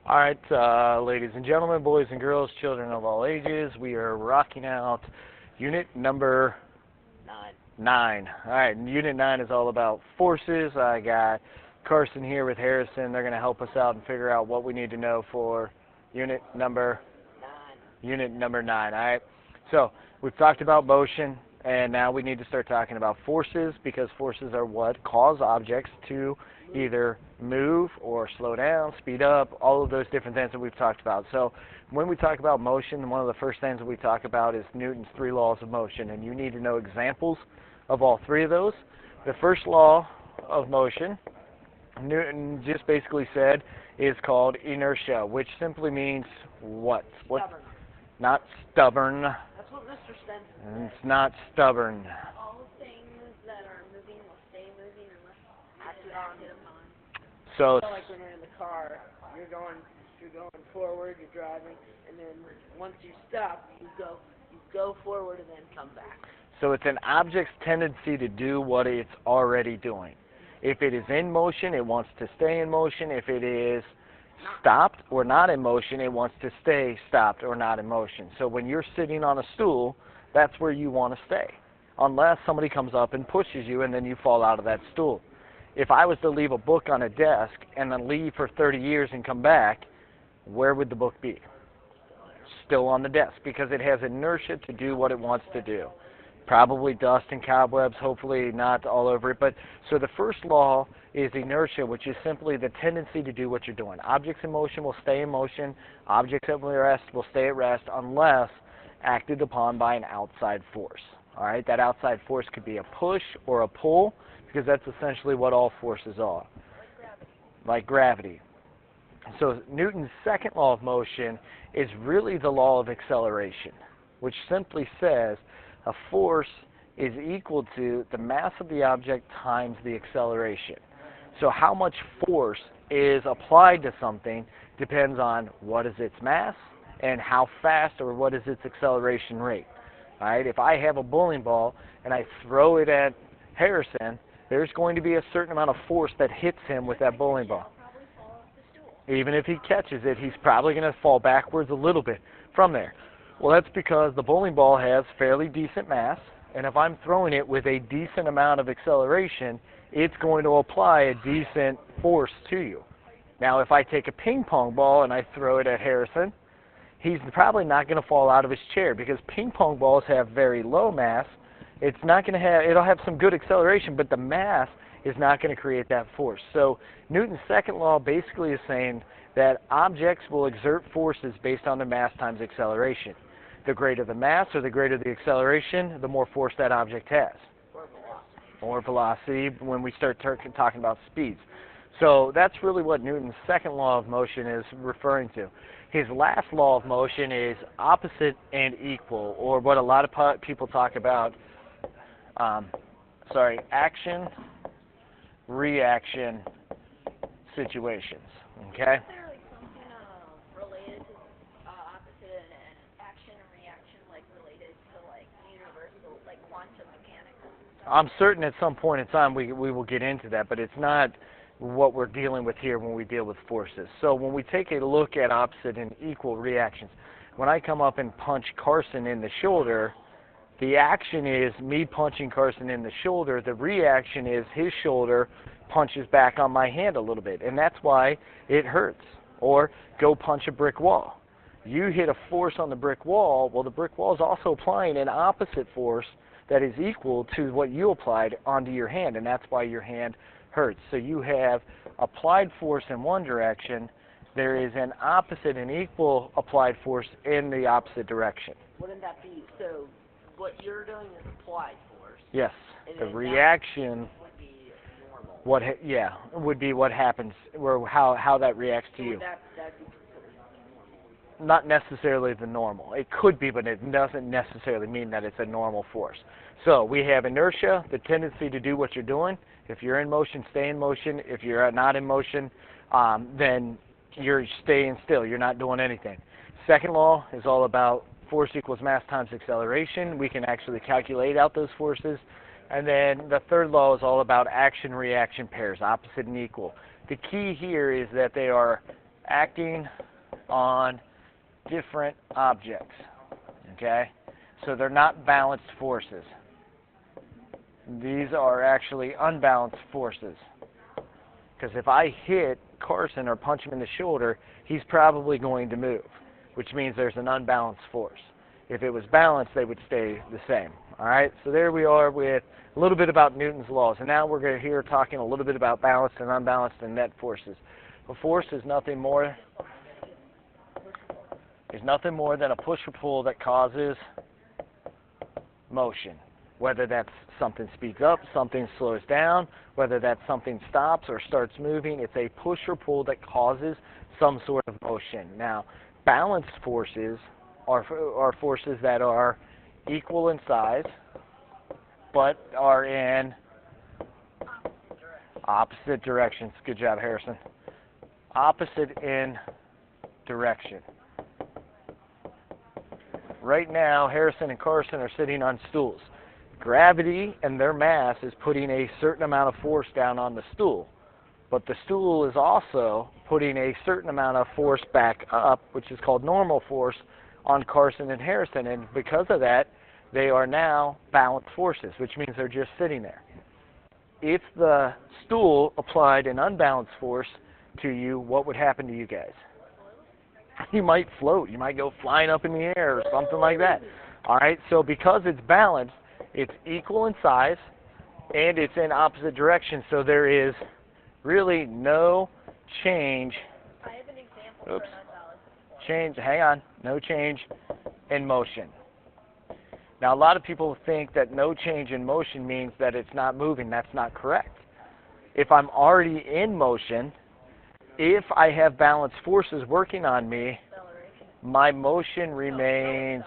All right, ladies and gentlemen, boys and girls, children of all ages, we are rocking out unit number 9. All right, and unit 9 is all about forces. I got Carson here with Harrison. They're going to help us out and figure out what we need to know for unit number 9. All right, so we've talked about motion, and now we need to start talking about forces, because forces are what cause objects to either move or slow down, speed up, all of those different things that we've talked about. So when we talk about motion, one of the first things that we talk about is Newton's 3 laws of motion, and you need to know examples of all 3 of those. The first law of motion, Newton just basically said, is called inertia, which simply means what? Stubborn. Not stubborn. That's what Mr. Sten said. It's not stubborn. All things that are moving will stay moving unless acted upon. So, Like when you're in the car, you're going forward, you're driving, and then once you stop, you go forward and then come back. so it's an object's tendency to do what it's already doing. If it is in motion, it wants to stay in motion. If it is stopped or not in motion, it wants to stay stopped or not in motion. So when you're sitting on a stool, that's where you want to stay, unless somebody comes up and pushes you and then you fall out of that stool. If I was to leave a book on a desk and then leave for 30 years and come back, where would the book be? Still on the desk, because it has inertia to do what it wants to do. Probably dust and cobwebs, hopefully not all over it. But so the first law is inertia, which is simply the tendency to do what you're doing. Objects in motion will stay in motion. Objects at rest will stay at rest unless acted upon by an outside force. All right, that outside force could be a push or a pull, because that's essentially what all forces are, like gravity. So Newton's second law of motion is really the law of acceleration, which simply says a force is equal to the mass of the object times the acceleration. So how much force is applied to something depends on what is its mass and how fast or what is its acceleration rate. All right, if I have a bowling ball and I throw it at Harrison, there's going to be a certain amount of force that hits him with that bowling ball. Even if he catches it, he's probably going to fall backwards a little bit from there. Well, that's because the bowling ball has fairly decent mass, and if I'm throwing it with a decent amount of acceleration, it's going to apply a decent force to you. Now, if I take a ping pong ball and I throw it at Harrison, he's probably not going to fall out of his chair, because ping pong balls have very low mass. It's not going to have, it'll have some good acceleration, but the mass is not going to create that force. So Newton's second law basically is saying that objects will exert forces based on their mass times acceleration. The greater the mass or the greater the acceleration, the more force that object has. Or velocity when we start talking about speeds. So that's really what Newton's second law of motion is referring to. His last law of motion is opposite and equal, or what a lot of people talk about, action, reaction situations. Okay? Is there like something related to opposite and action and reaction, like related to like universal, like quantum mechanics? I'm certain at some point in time we will get into that, but it's not what we're dealing with here when we deal with forces. So when we take a look at opposite and equal reactions, when I come up and punch Carson in the shoulder, the action is me punching Carson in the shoulder. The reaction is his shoulder punches back on my hand a little bit, and that's why it hurts. Or go punch a brick wall. You hit a force on the brick wall, well, the brick wall is also applying an opposite force that is equal to what you applied onto your hand, and that's why your hand hurts. So you have applied force in one direction. There is an opposite and equal applied force in the opposite direction. Wouldn't that be, so what you're doing is applied force? Yes. And The then reaction would be normal. would be what happens, or how that reacts to So you. would that be considered normal? Not necessarily the normal. It could be, but it doesn't necessarily mean that it's a normal force. So we have inertia, the tendency to do what you're doing. If you're in motion, stay in motion. If you're not in motion, then you're staying still. You're not doing anything. Second law is all about force equals mass times acceleration. We can actually calculate out those forces. And then the third law is all about action-reaction pairs, opposite and equal. The key here is that they are acting on different objects. Okay? So they're not balanced forces. These are actually unbalanced forces. Because if I hit Carson or punch him in the shoulder, he's probably going to move, which means there's an unbalanced force. If it was balanced, they would stay the same. All right, so there we are with a little bit about Newton's laws. And now we're going to hear talking a little bit about balanced and unbalanced and net forces. A force is nothing more than a push or pull that causes motion. Whether that's something speeds up, something slows down, whether that's something stops or starts moving, it's a push or pull that causes some sort of motion. Now, balanced forces are forces that are equal in size, but are in opposite directions. Good job, Harrison. Opposite in direction. Right now, Harrison and Carson are sitting on stools. Gravity and their mass is putting a certain amount of force down on the stool. But the stool is also putting a certain amount of force back up, which is called normal force, on Carson and Harrison. And because of that, they are now balanced forces, which means they're just sitting there. If the stool applied an unbalanced force to you, what would happen to you guys? You might float. You might go flying up in the air or something like that. All right, so because it's balanced, it's equal in size, and it's in opposite directions, so there is really no change. I have an example for an unbalanced force. No change in motion. Now, a lot of people think that no change in motion means that it's not moving. That's not correct. If I'm already in motion, if I have balanced forces working on me, my motion remains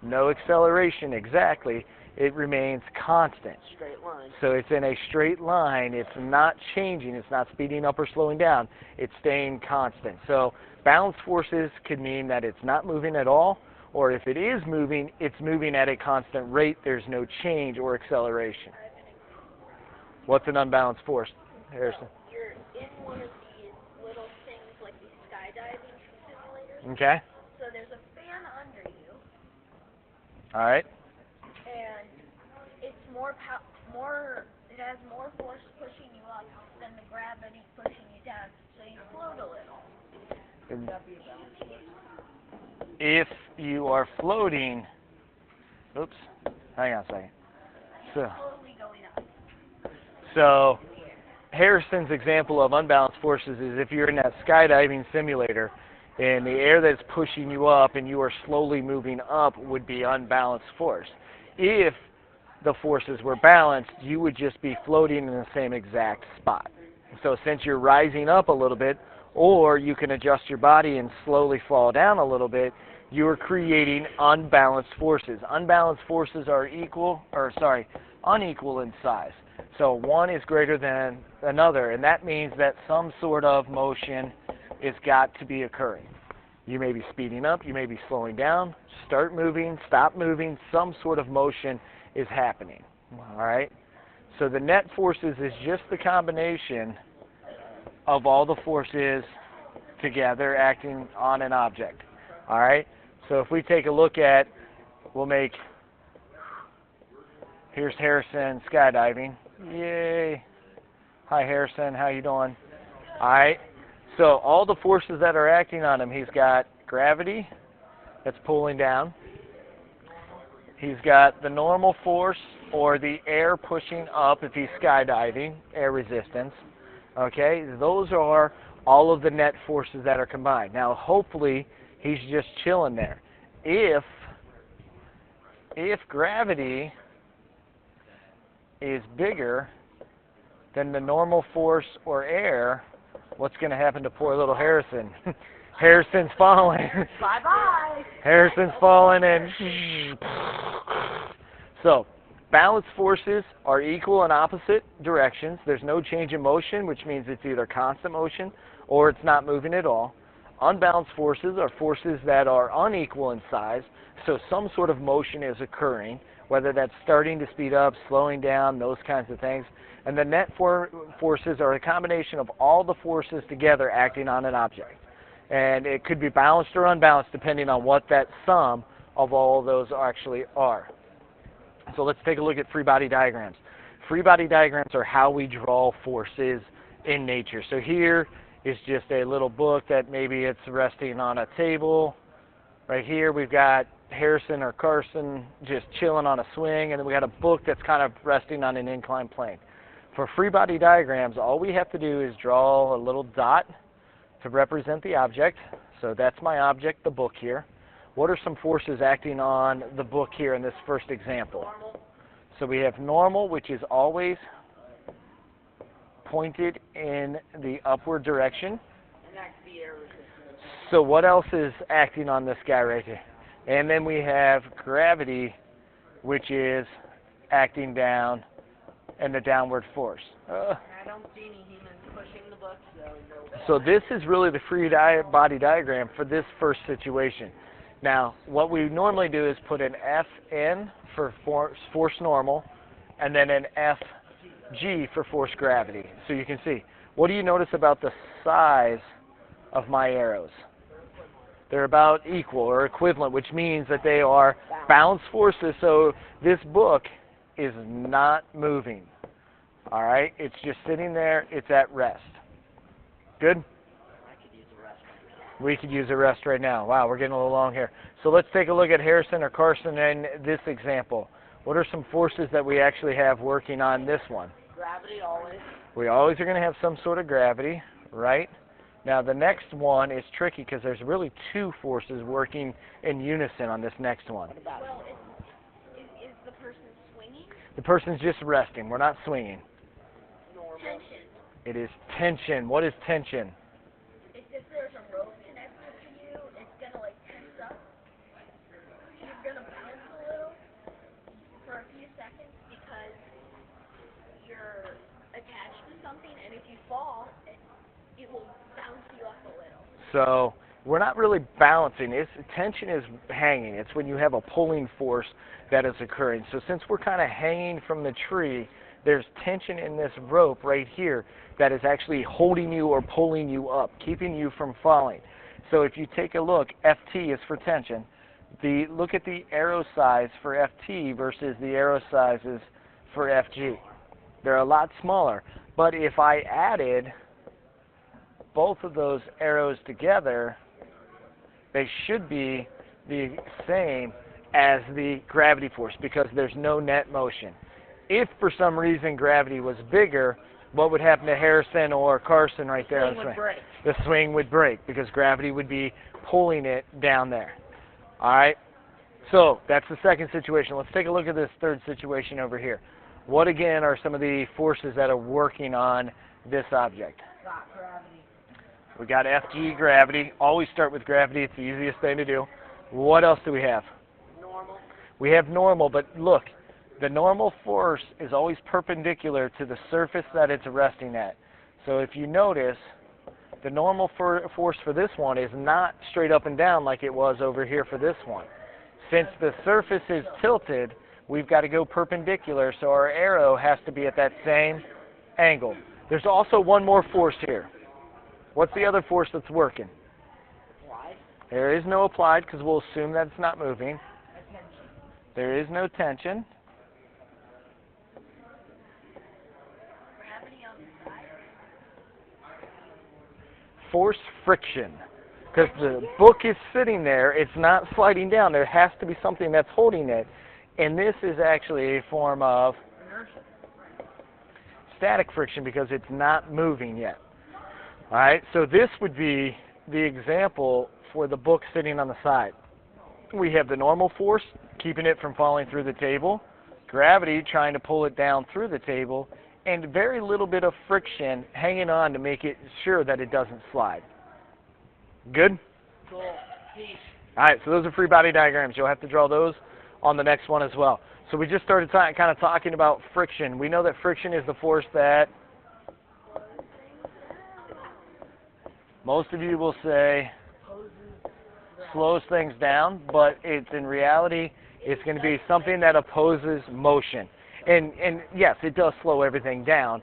no acceleration, exactly. It remains constant. Straight line. So it's in a straight line. It's not changing. It's not speeding up or slowing down. It's staying constant. So balanced forces could mean that it's not moving at all, or if it is moving, it's moving at a constant rate. There's no change or acceleration. What's an unbalanced force, Harrison? You're in one of these little things like these skydiving simulators. Okay. So there's a fan under you, All right. and it's it has more force pushing you up than the gravity pushing you down, so you float a little. If you are floating, oops, hang on a second. Slowly going up. So Harrison's example of unbalanced forces is if you're in that skydiving simulator and the air that's pushing you up and you are slowly moving up would be unbalanced force. If the forces were balanced, you would just be floating in the same exact spot. So since you're rising up a little bit, or you can adjust your body and slowly fall down a little bit, you are creating unbalanced forces. Unbalanced forces are unequal in size. So one is greater than another, and that means that some sort of motion is got to be occurring. You may be speeding up, you may be slowing down, start moving, stop moving, some sort of motion is happening. All right? So the net forces is just the combination of all the forces together acting on an object. All right? So if we take a look at, here's Harrison skydiving. Yay. Hi, Harrison. How you doing? All right. So all the forces that are acting on him, he's got gravity that's pulling down. He's got the normal force or the air pushing up if he's skydiving, air resistance. Okay, those are all of the net forces that are combined. Now, hopefully, he's just chilling there. If gravity is bigger than the normal force or air, what's going to happen to poor little Harrison? Harrison's falling. Bye-bye. Harrison's falling and so balanced forces are equal in opposite directions. There's no change in motion, which means it's either constant motion or it's not moving at all. Unbalanced forces are forces that are unequal in size, so some sort of motion is occurring, whether that's starting to speed up, slowing down, those kinds of things. And the net forces are a combination of all the forces together acting on an object. And it could be balanced or unbalanced depending on what that sum of all of those actually are. So let's take a look at free body diagrams. Free body diagrams are how we draw forces in nature. So here is just a little book that maybe it's resting on a table. Right here we've got Harrison or Carson just chilling on a swing, and then we got a book that's kind of resting on an inclined plane. For free body diagrams, all we have to do is draw a little dot to represent the object. So that's my object, the book here. What are some forces acting on the book here in this first example? Normal. So we have normal, which is always pointed in the upward direction. And that could be air resistance. So what else is acting on this guy right here? And then we have gravity, which is acting down and the downward force. I don't see any humans pushing the book, So this is really the free body diagram for this first situation. Now, what we normally do is put an Fn for force normal, and then an Fg for force gravity. So you can see, what do you notice about the size of my arrows? They're about equal or equivalent, which means that they are balanced forces, so this book is not moving. All right? It's just sitting there. It's at rest. Good? We could use a rest right now. Wow, we're getting a little long here. So let's take a look at Harrison or Carson in this example. What are some forces that we actually have working on this one? Gravity always. We always are going to have some sort of gravity, right? Now the next one is tricky because there's really two forces working in unison on this next one. What about Well, is the person swinging? The person's just resting. We're not swinging. normal? Tension. It is tension. What is tension? If there's a rope connected to you, it's gonna like tense up. You're gonna bounce a little for a few seconds because you're attached to something, and if you fall, it will bounce you up a little. So we're not really balancing. Tension is hanging. It's when you have a pulling force that is occurring. So since we're kind of hanging from the tree, there's tension in this rope right here that is actually holding you or pulling you up, keeping you from falling. So if you take a look, Ft is for tension. Look at the arrow size for Ft versus the arrow sizes for Fg. They're a lot smaller. But if I added both of those arrows together, they should be the same as the gravity force because there's no net motion. If for some reason gravity was bigger, what would happen to Harrison or Carson right there? Swing would break. The swing would break because gravity would be pulling it down there. All right? So that's the second situation. Let's take a look at this third situation over here. What, again, are some of the forces that are working on this object? Got gravity. We got Fg, gravity. Always start with gravity. It's the easiest thing to do. What else do we have? Normal. We have normal, but look, the normal force is always perpendicular to the surface that it's resting at. So if you notice, the normal force for this one is not straight up and down like it was over here for this one. Since the surface is tilted, we've got to go perpendicular, so our arrow has to be at that same angle. There's also one more force here. What's the other force that's working? Why? There is no applied because we'll assume that it's not moving. Attention. There is no tension. Gravity on the side. Force friction. Because the book is sitting there, it's not sliding down. There has to be something that's holding it. And this is actually a form of Inertia. static friction because it's not moving yet. All right, so this would be the example for the book sitting on the side. We have the normal force keeping it from falling through the table, gravity trying to pull it down through the table, and very little bit of friction hanging on to make it sure that it doesn't slide. Good? Cool. Peace. All right, so those are free body diagrams. You'll have to draw those on the next one as well. So we just started kind of talking about friction. We know that friction is the force that most of you will say slows things down, but it's in reality, It's going to be something that opposes motion. And yes, it does slow everything down.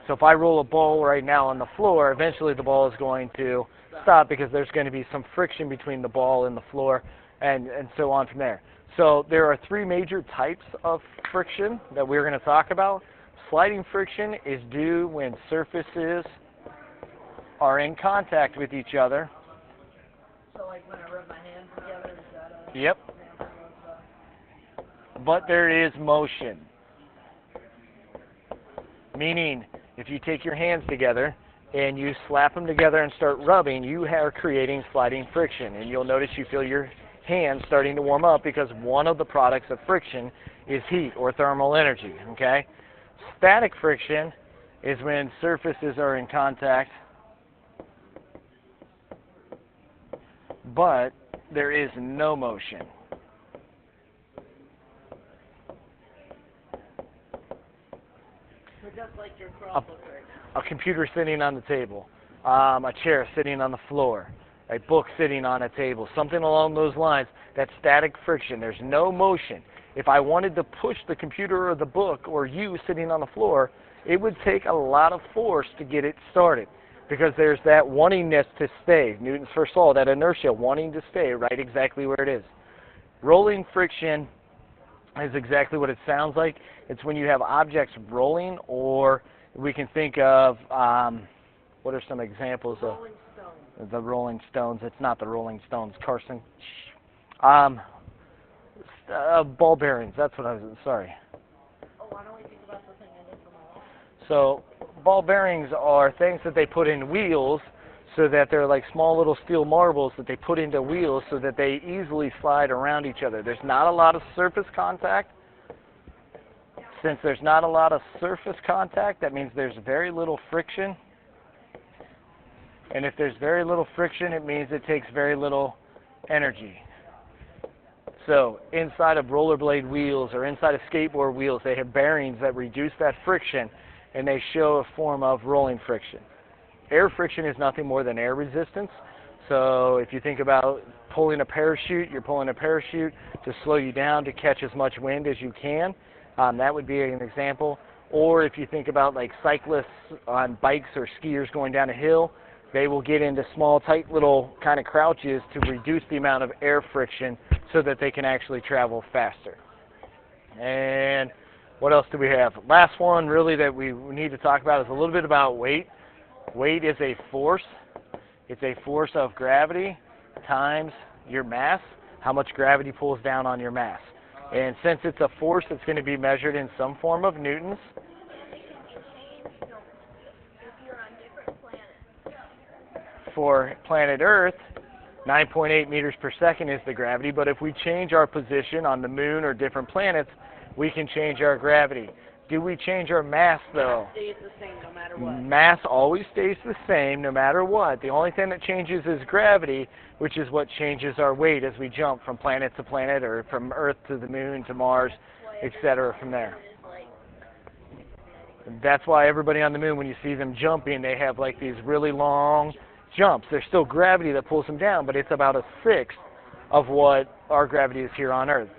So if I roll a ball right now on the floor, eventually the ball is going to stop because there's going to be some friction between the ball and the floor and so on from there. So there are three major types of friction that we're going to talk about. Sliding friction is due when surfaces are in contact with each other. So like when I rub my hands together, is that a Yep. example of But there is motion. Meaning, if you take your hands together and you slap them together and start rubbing, you are creating sliding friction. And you'll notice you feel your hands starting to warm up because one of the products of friction is heat or thermal energy, okay? Static friction is when surfaces are in contact, but there is no motion. So just like your crossbook right now. A computer sitting on the table, a chair sitting on the floor, a book sitting on a table, something along those lines. That's static friction. There's no motion. If I wanted to push the computer or the book or you sitting on the floor, it would take a lot of force to get it started because there's that wantingness to stay. Newton's first law, that inertia, wanting to stay right exactly where it is. Rolling friction is exactly what it sounds like. It's when you have objects rolling, or we can think of, what are some examples of Rolling Stone. the Rolling Stones? It's not the Rolling Stones, Carson. Ball bearings, that's what I was, sorry. Oh, why don't we think about the thing I did for my life? So ball bearings are things that they put in wheels so that they're like small little steel marbles that they put into wheels so that they easily slide around each other. There's not a lot of surface contact. Since there's not a lot of surface contact, that means there's very little friction. And if there's very little friction, it means it takes very little energy. So inside of rollerblade wheels or inside of skateboard wheels, they have bearings that reduce that friction, and they show a form of rolling friction. Air friction is nothing more than air resistance. So if you think about pulling a parachute, you're pulling a parachute to slow you down to catch as much wind as you can. That would be an example. Or if you think about like cyclists on bikes or skiers going down a hill, they will get into small, tight little kind of crouches to reduce the amount of air friction so that they can actually travel faster. And what else do we have? Last one really that we need to talk about is a little bit about weight. Weight is a force. It's a force of gravity times your mass, how much gravity pulls down on your mass. And since it's a force, it's going to be measured in some form of newtons. If you're on different planets. For planet Earth, 9.8 meters per second is the gravity, but if we change our position on the moon or different planets, we can change our gravity. Do we change our mass, though? Stays the same no matter what. Mass always stays the same no matter what. The only thing that changes is gravity, which is what changes our weight as we jump from planet to planet or from Earth to the moon to Mars, etc. from there. That's why everybody on the moon, when you see them jumping, they have like these really long jumps. There's still gravity that pulls them down, but it's about a sixth of what our gravity is here on Earth.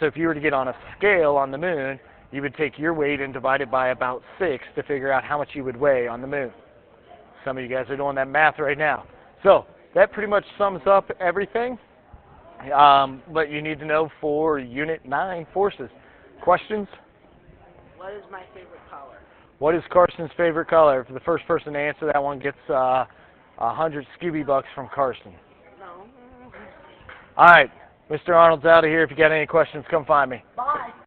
So if you were to get on a scale on the moon, you would take your weight and divide it by about 6 to figure out how much you would weigh on the moon. Some of you guys are doing that math right now. So that pretty much sums up everything. But you need to know for Unit 9 forces. Questions? What is my favorite color? What is Carson's favorite color? For the first person to answer that one gets 100 Scooby bucks from Carson. No. All right. Mr. Arnold's out of here. If you got any questions, come find me. Bye.